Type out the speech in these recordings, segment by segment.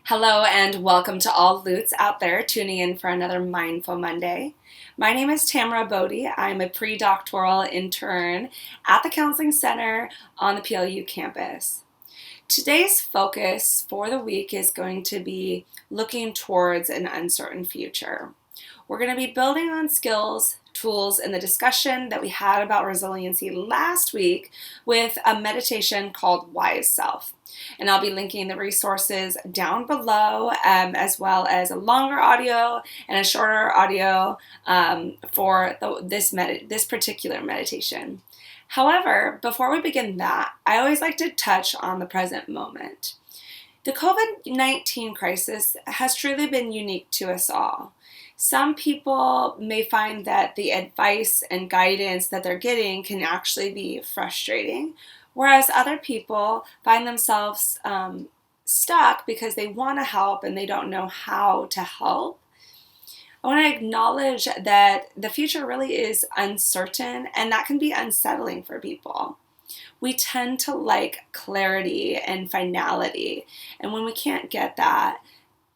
Hello and welcome to all Lutes out there tuning in for another Mindful Monday. My name is Tamara Bodie. I'm a pre-doctoral intern at the Counseling Center on the PLU campus. Today's focus for the week is going to be looking towards an uncertain future. We're going to be building on skills, tools, and the discussion that we had about resiliency last week with a meditation called Wise Self. And I'll be linking the resources down below, as well as a longer audio and a shorter audio for this particular meditation. However, before we begin that, I always like to touch on the present moment. The COVID-19 crisis has truly been unique to us all. Some people may find that the advice and guidance that they're getting can actually be frustrating, whereas other people find themselves stuck because they want to help and they don't know how to help. I want to acknowledge that the future really is uncertain, and that can be unsettling for people. We tend to like clarity and finality, and when we can't get that,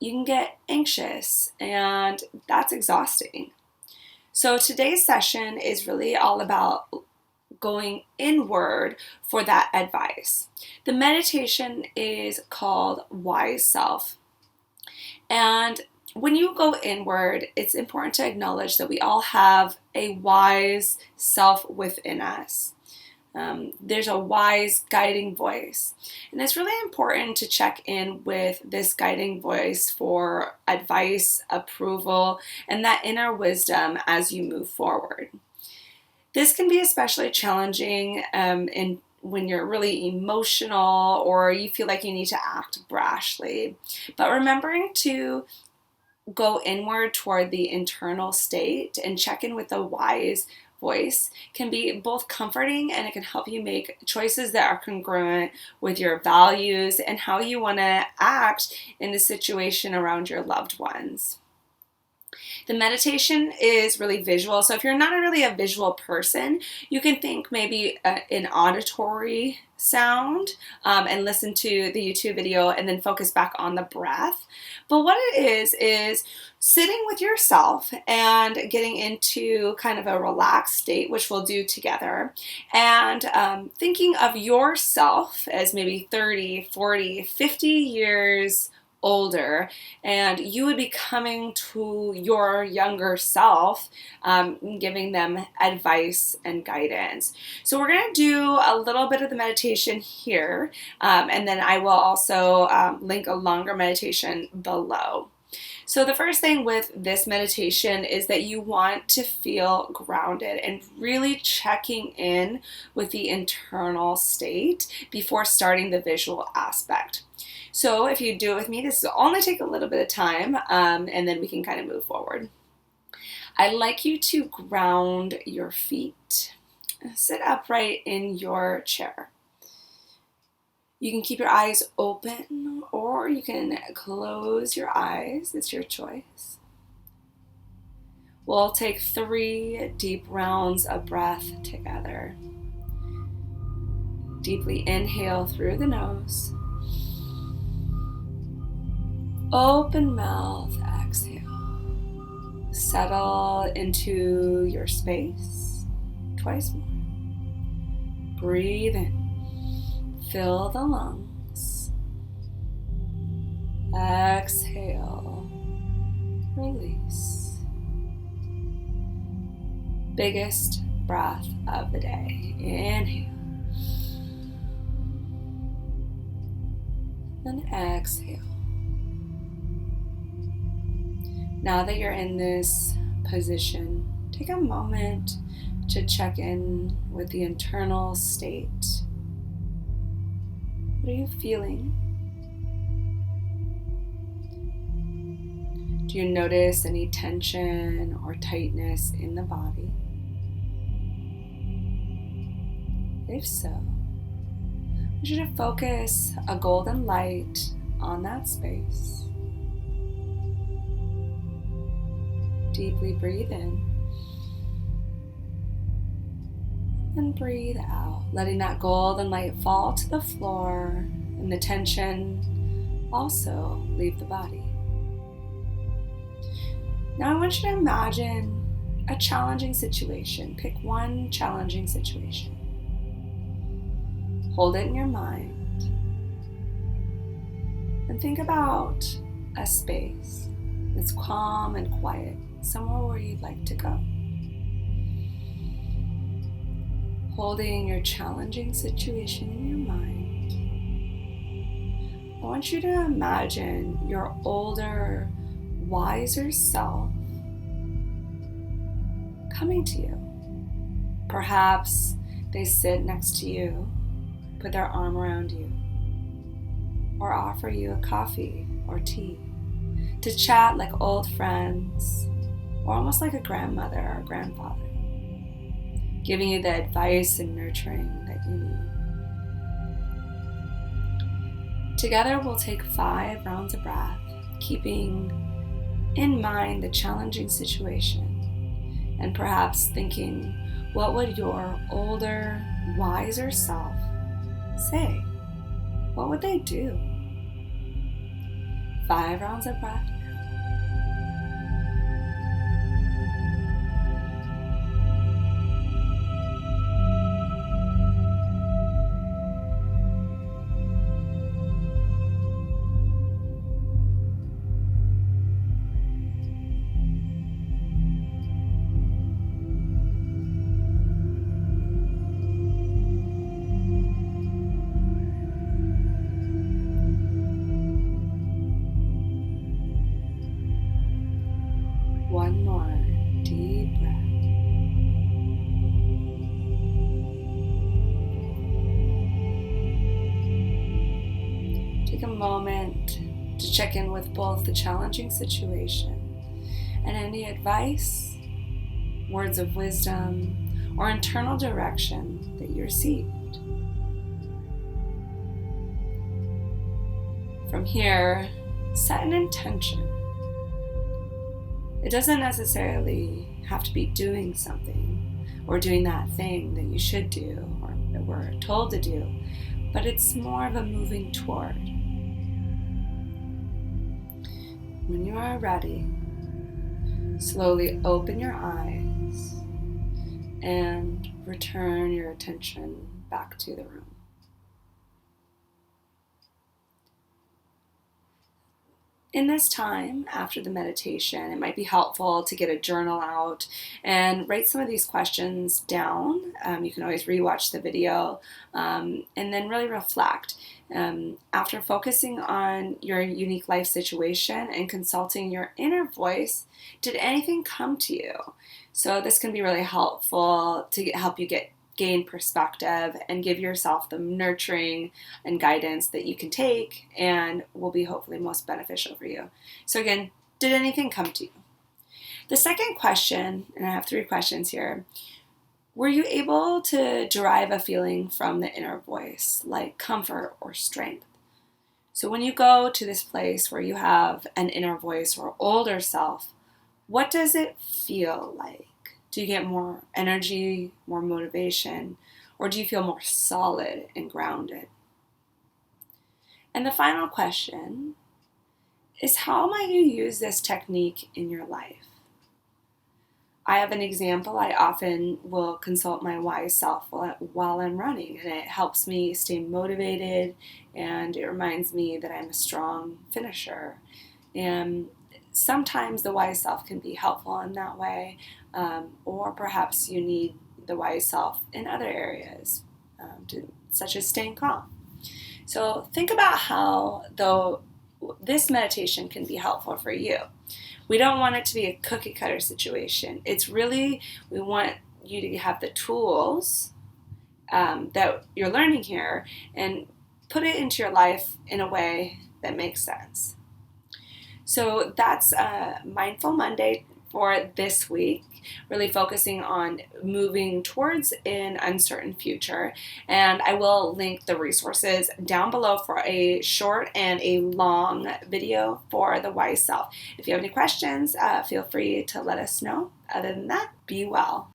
you can get anxious, and that's exhausting. So today's session is really all about going inward for that advice. The meditation is called Wise Self. And when you go inward, it's important to acknowledge that we all have a wise self within us. There's a wise guiding voice. And it's really important to check in with this guiding voice for advice, approval, and that inner wisdom as you move forward. This can be especially challenging when you're really emotional or you feel like you need to act brashly. But remembering to go inward toward the internal state and check in with the wise voice can be both comforting, and it can help you make choices that are congruent with your values and how you want to act in the situation around your loved ones. The meditation is really visual, so if you're not really a visual person, you can think maybe an auditory sound and listen to the YouTube video and then focus back on the breath. But what it is sitting with yourself and getting into kind of a relaxed state, which we'll do together, and thinking of yourself as maybe 30, 40, 50 years older, and you would be coming to your younger self, giving them advice and guidance. So we're going to do a little bit of the meditation here, and then I will also link a longer meditation below. So the first thing with this meditation is that you want to feel grounded and really checking in with the internal state before starting the visual aspect. So if you do it with me, this will only take a little bit of time, and then we can kind of move forward. I'd like you to ground your feet. Sit upright in your chair. You can keep your eyes open or you can close your eyes. It's your choice. We'll take 3 deep rounds of breath together. Deeply inhale through the nose. Open mouth, exhale. Settle into your space. Twice more. Breathe in. Fill the lungs. Exhale. Release. Biggest breath of the day. Inhale. Then exhale. Now that you're in this position, take a moment to check in with the internal state. What are you feeling? Do you notice any tension or tightness in the body? If so, I want you to focus a golden light on that space. Deeply breathe in and breathe out, letting that golden light fall to the floor and the tension also leave the body. Now I want you to imagine a challenging situation. Pick one challenging situation. Hold it in your mind and think about a space that's calm and quiet, somewhere where you'd like to go. Holding your challenging situation in your mind, I want you to imagine your older, wiser self coming to you. Perhaps they sit next to you, put their arm around you, or offer you a coffee or tea to chat like old friends, or almost like a grandmother or a grandfather, giving you the advice and nurturing that you need. Together we'll take 5 rounds of breath, keeping in mind the challenging situation, and perhaps thinking, what would your older, wiser self say? What would they do? 5 rounds of breath. One more deep breath. Take a moment to check in with both the challenging situation and any advice, words of wisdom, or internal direction that you received. From here, set an intention. It doesn't necessarily have to be doing something or doing that thing that you should do or that we're told to do, but it's more of a moving toward. When you are ready, slowly open your eyes and return your attention back to the room. In this time, after the meditation, it might be helpful to get a journal out and write some of these questions down. You can always rewatch the video and then really reflect. After focusing on your unique life situation and consulting your inner voice, did anything come to you? So this can be really helpful to help you gain perspective and give yourself the nurturing and guidance that you can take and will be hopefully most beneficial for you. So again, did anything come to you? The second question, and I have 3 questions here, were you able to derive a feeling from the inner voice, like comfort or strength? So when you go to this place where you have an inner voice or older self, what does it feel like? Do you get more energy, more motivation, or do you feel more solid and grounded? And the final question is, how might you use this technique in your life? I have an example. I often will consult my wise self while I'm running, and it helps me stay motivated, and it reminds me that I'm a strong finisher. And sometimes the wise self can be helpful in that way, or perhaps you need the wise self in other areas, such as staying calm. So think about how, though, this meditation can be helpful for you. We don't want it to be a cookie cutter situation. It's really, we want you to have the tools that you're learning here and put it into your life in a way that makes sense. So that's Mindful Monday for this week, really focusing on moving towards an uncertain future. And I will link the resources down below for a short and a long video for the wise self. If you have any questions, feel free to let us know. Other than that, be well.